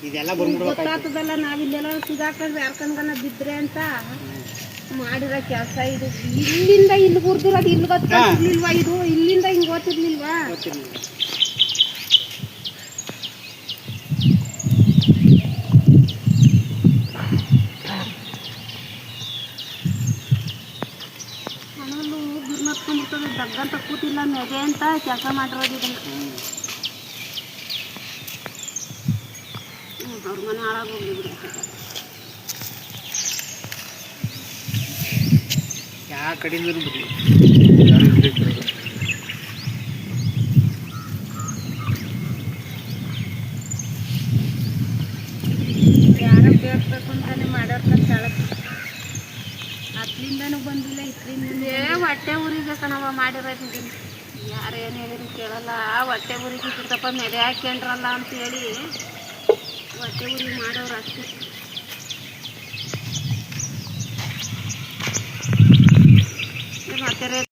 ಇದೆಲ್ಲ ಬಂದ್ಬಿಡ್ಬೇಕು ಗೊತ್ತಾಗ್ತದಲ್ಲ ನಾವಿಲ್ಲೆಲ್ಲ ಸಿಗಾಕೊಂಡು ಯಾರ್ಕಂಡ್ಗನ ಬಿದ್ರೆ ಅಂತ ಮಾಡಿರೋ ಕೆಲಸ ಇದು. ಇಲ್ಲಿಂದ ಇಲ್ಲಿ ಗುರ್ದಿರೋದು ಇಲ್ಲಿ ಗೊತ್ತಿರ್ಲಿಲ್ವಾ? ಇದು ಇಲ್ಲಿಂದ ಹಿಂಗೆ ಗೊತ್ತಿರ್ಲಿಲ್ವಾ? ಮನೇಲಿ ಗಿರ್ಮತ್ಕೊಂಡ್ಬಿಡ್ತದೆ ದಗ್ಗಂತ ಕೂತಿಲ್ಲ ಮೆಗೆ ಅಂತ ಕೆಲಸ ಮಾಡಿರೋದು ಇದನ್ನು. ಅವ್ರ ಮನೆ ಹಾಳಾಗೋಗ್ಲಿ ಬಿಡಿ. ಯಾವ ಕಡೆಯಿಂದ ಬಿಡಿ ಯಾರೋ ಬೇಕಬೇಕು ಅಂತಾನೆ ಮಾಡೋರ್ಕ ಸ್ಥಳಕ್ಕೆ ಅದ್ರಿಂದನೂ ಬಂದಿಲ್ಲ ಇದ್ರಿಂದ ಹೊಟ್ಟೆ ಊರಿಗೆ ಕಣವ ಮಾಡಿರೋದು. ಯಾರು ಏನು ಹೇಳಿದ್ರು ಕೇಳಲ್ಲ. ಹೊಟ್ಟೆ ಊರಿಗೆ ಸಿಕ್ಕಪ್ಪ ಮೆದೆ ಹಾಕ್ಯಂಡ್ರಲ್ಲ ಅಂತೇಳಿ ಹೊಟ್ಟೆ ಊರಿಗೆ ಮಾಡೋರು ಅಷ್ಟೇ. ಮತ್ತೆ